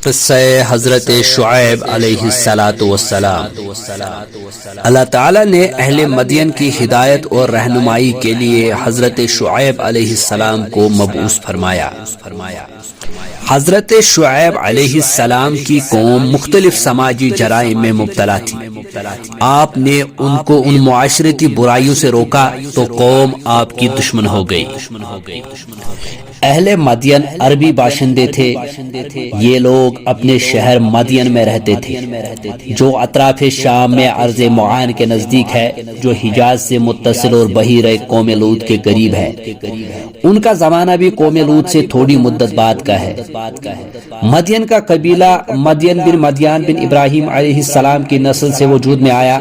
قصہ حضرت شعیب علیہ السلام۔ اللہ تعالیٰ نے اہل مدین کی ہدایت اور رہنمائی کے لیے حضرت شعیب علیہ السلام کو مبعوث فرمایا۔ حضرت شعیب علیہ السلام کی قوم مختلف سماجی جرائم میں مبتلا تھی۔ آپ نے ان کو ان معاشرتی برائیوں سے روکا تو قوم آپ کی دشمن ہو گئی۔ اہل مدین عربی باشندے تھے۔ یہ لوگ اپنے شہر مدین میں رہتے تھے جو اطراف شام میں ارض معان کے نزدیک ہے، جو حجاز سے متصل اور بحیرہ قوم لوط کے قریب ہے۔ ان کا زمانہ بھی قوم لوط سے تھوڑی مدت بعد کا ہے۔ مدین کا قبیلہ مدین بن ابراہیم علیہ السلام کی نسل سے وجود میں آیا۔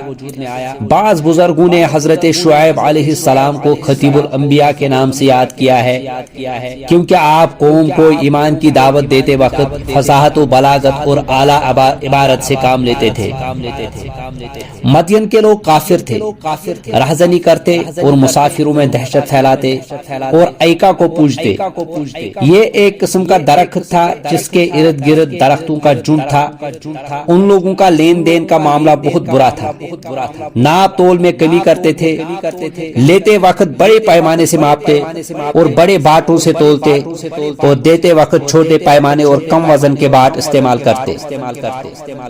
بعض بزرگوں نے حضرت شعیب علیہ السلام کو خطیب الانبیاء کے نام سے یاد کیا ہے، کیونکہ آپ قوم کو ایمان کی دعوت دیتے وقت فصاحت و بلاغت اور اعلیٰ عبارت سے کام لیتے تھے۔ مدین کے لوگ کافر تھے، رہزنی کرتے اور مسافروں میں دہشت پھیلاتے اور ایکا کو پوجتے۔ یہ ایک قسم کا درخت تھا جس کے ارد گرد درختوں کا جھنڈ تھا۔ ان لوگوں کا لین دین کا معاملہ بہت برا تھا۔ ناپ تول میں کمی کرتے تھے، لیتے وقت بڑے پیمانے سے ماپتے اور بڑے باٹوں سے تولتے اور دیتے وقت چھوٹے پیمانے اور کم وزن کے باٹ استعمال کرتے۔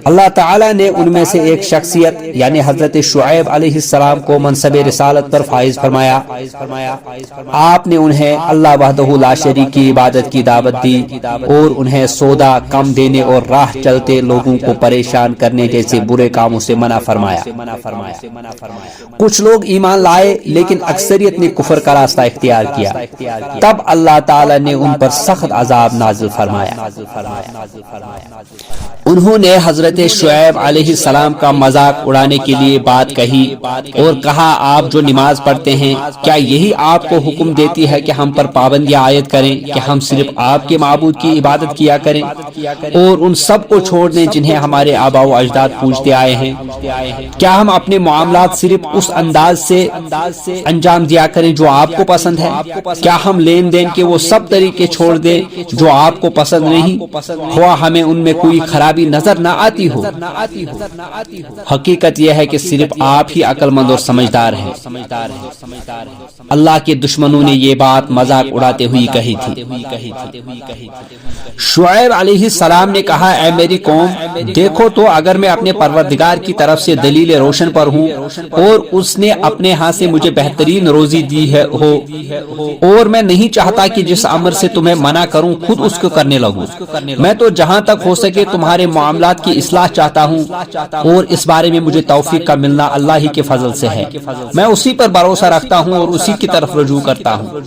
اللہ تعالیٰ نے ان میں سے ایک شخصیت یعنی حضرت شعیب علیہ السلام کو منصب رسالت پر فائز فرمایا۔ آپ نے انہیں اللہ وحدہ لا شریک کی عبادت کی دعوت دی اور انہیں سودا کم دینے اور راہ چلتے لوگوں کو پریشان کرنے جیسے برے کاموں سے منع فرمایا۔ کچھ لوگ ایمان لائے لیکن اکثریت نے کفر کا راستہ اختیار کیا۔ تب اللہ تعالی نے ان پر سخت عذاب نازل فرمایا۔ انہوں نے حضرت شعیب علیہ السلام کا مذاق اڑانے کے لیے بات کہی اور کہا، آپ جو نماز پڑھتے ہیں کیا یہی آپ کو حکم دیتی ہے کہ ہم پر پابندیاں عائد کریں کہ ہم صرف آپ کے معبود کی عبادت کیا کریں اور ان سب کو چھوڑ دیں جنہیں ہمارے آباء و اجداد پوجتے آئے ہیں؟ کیا ہم اپنے معاملات صرف اس انداز سے انجام دیا کریں جو آپ کو پسند ہے؟ کیا ہم لین دین کے وہ سب طریقے چھوڑ دیں جو آپ کو پسند نہیں، خواہ ہمیں ان میں کوئی خرابی نظر نہ آتی ہو؟ حقیقت یہ ہے کہ صرف آپ ہی عقل مند اور سمجھدار ہیں۔ اللہ کے دشمنوں نے یہ بات مذاق اڑاتے ہوئی کہی تھی۔ شعیب علیہ السلام نے کہا، اے میری قوم، دیکھو تو اگر میں اپنے پروردگار کی طرف سے دلیل روشن پر ہوں اور اس نے اپنے ہاں سے مجھے بہترین روزی دی ہے اور میں نہیں چاہتا کہ جس امر سے تمہیں منع کروں خود اس کو کرنے لگوں۔ میں تو جہاں تک ہو سکے تمہارے معاملات کی اصلاح چاہتا ہوں اور اس بارے میں مجھے توفیق کا ملنا اللہ ہی کے فضل سے ہے۔ میں اسی پر بھروسہ رکھتا ہوں اور اسی کی طرف رجوع کرتا ہوں۔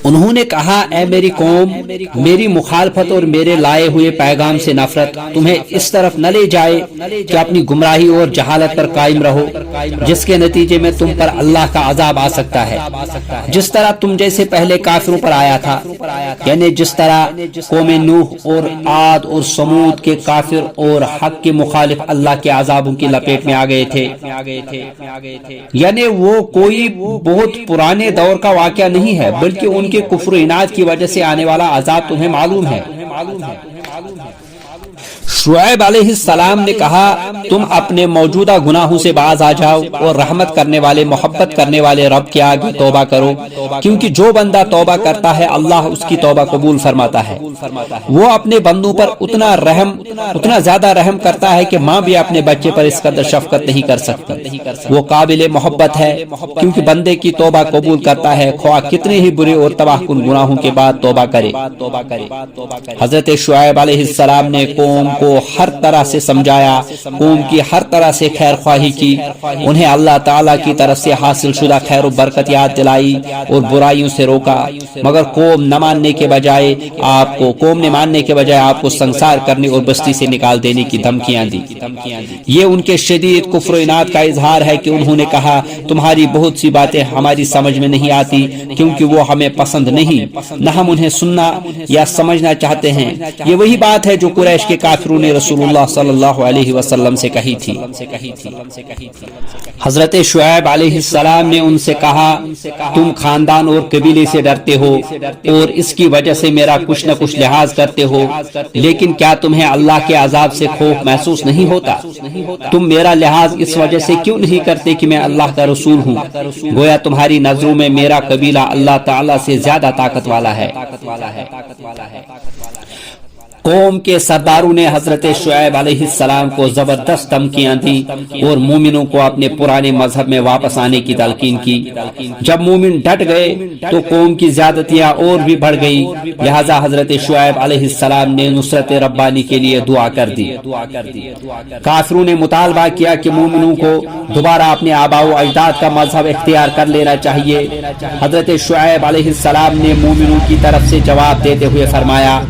انہوں نے کہا، اے میری قوم، میری مخالفت اور میرے لائے ہوئے پیغام سے نفرت تمہیں اس طرف نہ لے جائے کہ اپنی گمراہی اور جہالت پر قائم رہو، جس کے نتیجے میں تم پر اللہ کا عذاب آ سکتا ہے، جس طرح تم جیسے پہلے کافروں پر آیا تھا، یعنی جس طرح قوم نوح اور عاد اور سمود کے کافر اور حق کے مخالف اللہ کے عذابوں کی لپیٹ میں آ گئے تھے۔ یعنی وہ کوئی بہت پرانے دور کا واقعہ نہیں ہے، بلکہ ان کے کفر و عناد کی وجہ سے آنے والا عذاب تمہیں معلوم ہے۔ شعیب علیہ السلام نے کہا، تم اپنے موجودہ گناہوں سے باز آ جاؤ اور رحمت کرنے والے محبت کرنے والے رب کے آگے توبہ کرو، کیونکہ جو بندہ توبہ کرتا ہے اللہ اس کی توبہ قبول فرماتا ہے۔ وہ اپنے بندوں پر اتنا زیادہ رحم کرتا ہے کہ ماں بھی اپنے بچے پر اس قدر شفقت نہیں کر سکتی۔ وہ قابل محبت ہے کیونکہ بندے کی توبہ قبول کرتا ہے، خواہ کتنے ہی برے اور تباہ کن گناہوں کے بعد توبہ کرے۔ حضرت شعیب علیہ السلام نے قوم کو ہر طرح سے سمجھایا، قوم کی ہر طرح سے خیر خواہی کی، انہیں اللہ تعالیٰ کی طرف سے حاصل شدہ خیر و برکت یاد دلائی اور برائیوں سے روکا، مگر قوم نے ماننے کے بجائے آپ کو سنسار کرنے اور بستی سے نکال دینے کی دھمکیاں دی۔ یہ ان کے شدید کفر و عناد کا اظہار ہے کہ انہوں نے کہا، تمہاری بہت سی باتیں ہماری سمجھ میں نہیں آتی کیونکہ وہ ہمیں پسند نہیں، نہ ہم انہیں سننا یا سمجھنا چاہتے ہیں۔ یہ وہی بات ہے جو قریش کے کافروں کافروں نے رسول اللہ صلی اللہ علیہ وسلم سے کہی تھی۔ حضرت شعیب علیہ السلام نے ان سے کہا تم خاندان اور قبیلے سے ڈرتے ہو اور اس کی وجہ سے میرا کچھ نہ کچھ لحاظ کرتے ہو، لیکن کیا تمہیں اللہ کے عذاب سے خوف محسوس نہیں ہوتا؟ تم میرا لحاظ اس وجہ سے کیوں نہیں کرتے کہ میں اللہ کا رسول ہوں؟ گویا تمہاری نظروں میں میرا قبیلہ اللہ تعالی سے زیادہ طاقت والا ہے۔ قوم کے سرداروں نے حضرت شعیب علیہ السلام کو زبردست دھمکیاں دی اور مومنوں کو اپنے پرانے مذہب میں واپس آنے کی تلقین کی۔ جب مومن ڈٹ گئے تو قوم کی زیادتیاں اور بھی بڑھ گئی، لہذا حضرت شعیب علیہ السلام نے نصرت ربانی کے لیے دعا کر دی۔ کافروں نے مطالبہ کیا کہ مومنوں کو دوبارہ اپنے آباء و اجداد کا مذہب اختیار کر لینا چاہیے۔ حضرت شعیب علیہ السلام نے مومنوں کی طرف سے جواب دیتے ہوئے فرمایا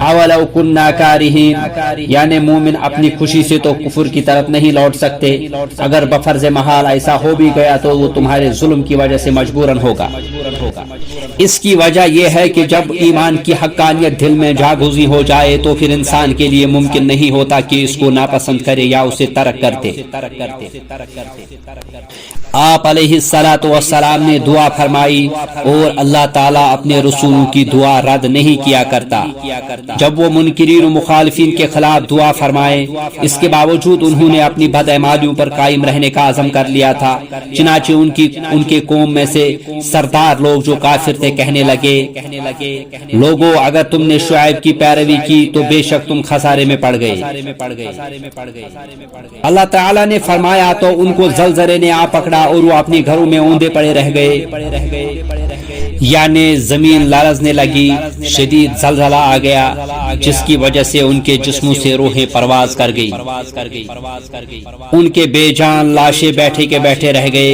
اولو کننا کارہین، یعنی مومن اپنی خوشی سے تو کفر کی طرف نہیں لوٹ سکتے، اگر بفرض محال ایسا ہو بھی گیا تو وہ تمہارے ظلم کی وجہ سے مجبوراً ہوگا۔ اس کی وجہ یہ ہے کہ جب ایمان کی حقانیت دل میں جاگزی ہو جائے تو پھر انسان کے لیے ممکن نہیں ہوتا کہ اس کو ناپسند کرے یا اسے ترک کر دے۔ آپ علیہ الصلوۃ والسلام نے دعا فرمائی اور اللہ تعالیٰ اپنے رسولوں کی دعا رد نہیں کیا کرتا۔ جب وہ منکرین و مخالفین کے خلاف دعا فرمائے، اس کے باوجود انہوں نے اپنی بدعمالیوں پر قائم رہنے کا عزم کر لیا تھا، چنانچہ ان کے قوم میں سے سردار لوگ جو کافر تھے کہنے لگے لوگو اگر تم نے شعیب کی پیروی کی تو بے شک تم خسارے میں پڑ گئے۔ اللہ تعالیٰ نے فرمایا تو ان کو زلزلے نے آ پکڑا اور وہ اپنے گھروں میں اوندے پڑے رہ گئے، یعنی زمین لرزنے لگی، شدید زلزلہ آ گیا جس کی وجہ سے ان کے جسموں سے روحیں پرواز کر گئی، ان کے بے جان لاشیں بیٹھے کے بیٹھے رہ گئے،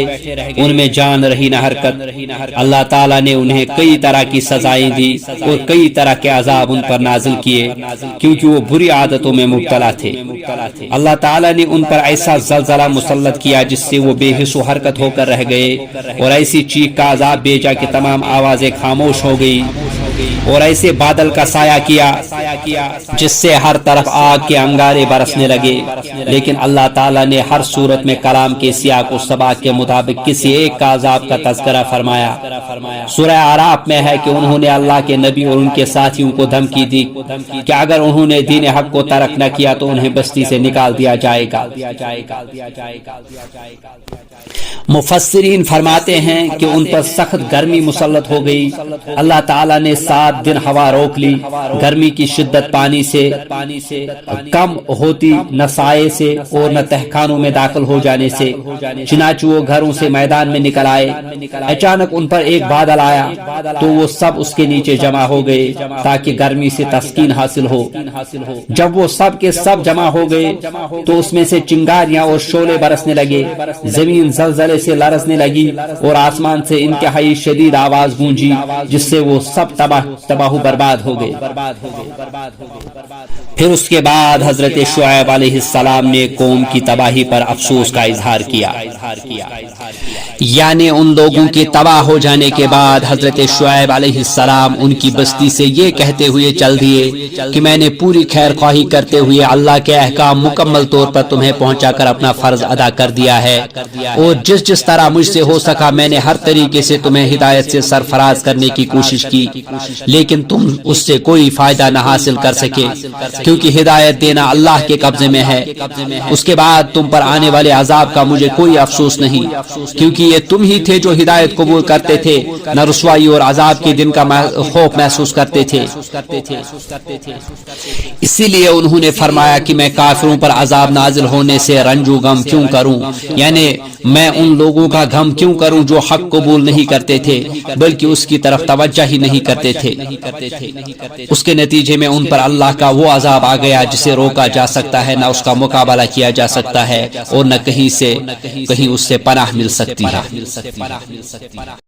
ان میں جان رہی نہ حرکت۔ اللہ تعالیٰ نے انہیں کئی طرح کی سزائیں دی اور کئی طرح کے عذاب ان پر نازل کیے کیونکہ وہ بری عادتوں میں مبتلا تھے۔ اللہ تعالیٰ نے ان پر ایسا زلزلہ مسلط کیا جس سے وہ بے حس و حرکت ہو کر رہ گئے، اور ایسی چیخ کا عذاب بھیجا کہ تمام آوازیں خاموش ہو گئی، اور ایسے بادل کا سایہ کیا جس سے ہر طرف آگ کے انگارے برسنے لگے۔ لیکن اللہ تعالیٰ نے ہر صورت میں کلام کے سیاق و سباق کے مطابق کسی ایک کا عذاب کا تذکرہ فرمایا۔ سورہ اعراف میں ہے کہ انہوں نے اللہ کے نبی اور ان کے ساتھیوں کو دھمکی دی کہ اگر انہوں نے دین حق کو ترک نہ کیا تو انہیں بستی سے نکال دیا جائے گا۔ مفسرین فرماتے ہیں کہ ان پر سخت گرمی مسلط ہو گئی۔ اللہ تعالیٰ نے 7 دن ہوا روک لی، گرمی کی شدت پانی سے کم ہوتی نہ سائے سے اور نہ تہخانوں میں داخل ہو جانے سے، چنانچہ وہ گھروں سے میدان میں نکل آئے۔ اچانک ان پر ایک بادل آیا تو وہ سب اس کے نیچے جمع ہو گئے تاکہ گرمی سے تسکین حاصل ہو۔ جب وہ سب کے سب جمع ہو گئے تو اس میں سے چنگاریاں اور شعلے برسنے لگے، زمین زلزلے سے لرزنے لگی اور آسمان سے انتہائی شدید آواز گونجی جس سے وہ سب تباہ و برباد ہو گئے۔ پھر اس کے بعد حضرت شعیب علیہ السلام نے قوم کی تباہی پر افسوس کا اظہار کیا، یعنی ان لوگوں کے تباہ ہو جانے کے بعد حضرت شعیب علیہ السلام ان کی بستی سے یہ کہتے ہوئے چل دیے کہ میں نے پوری خیر خواہی کرتے ہوئے اللہ کے احکام مکمل طور پر تمہیں پہنچا کر اپنا فرض ادا کر دیا ہے، اور جس طرح مجھ سے ہو سکا میں نے ہر طریقے سے تمہیں ہدایت سے سرفراز کرنے کی کوشش کی، لیکن تم اس سے کوئی فائدہ نہ حاصل کر سکے کیونکہ ہدایت دینا اللہ کے قبضے میں ہے۔ اس کے بعد تم پر آنے والے عذاب کا مجھے کوئی افسوس نہیں، کیونکہ یہ تم ہی تھے جو ہدایت قبول کرتے تھے، نہ رسوائی اور عذاب کے دن کا خوف محسوس کرتے تھے۔ اسی لیے انہوں نے فرمایا کہ میں کافروں پر عذاب نازل ہونے سے رنج و غم کیوں کروں، یعنی میں ان لوگوں کا غم کیوں کروں جو حق قبول نہیں کرتے تھے بلکہ اس کی طرف توجہ ہی نہیں کرتے تھے۔ اس کے نتیجے میں ان پر اللہ کا وہ عذاب آ گیا جسے روکا جا سکتا ہے، نہ اس کا مقابلہ کیا جا سکتا ہے، اور نہ کہیں اس سے پناہ مل سکتی ہے۔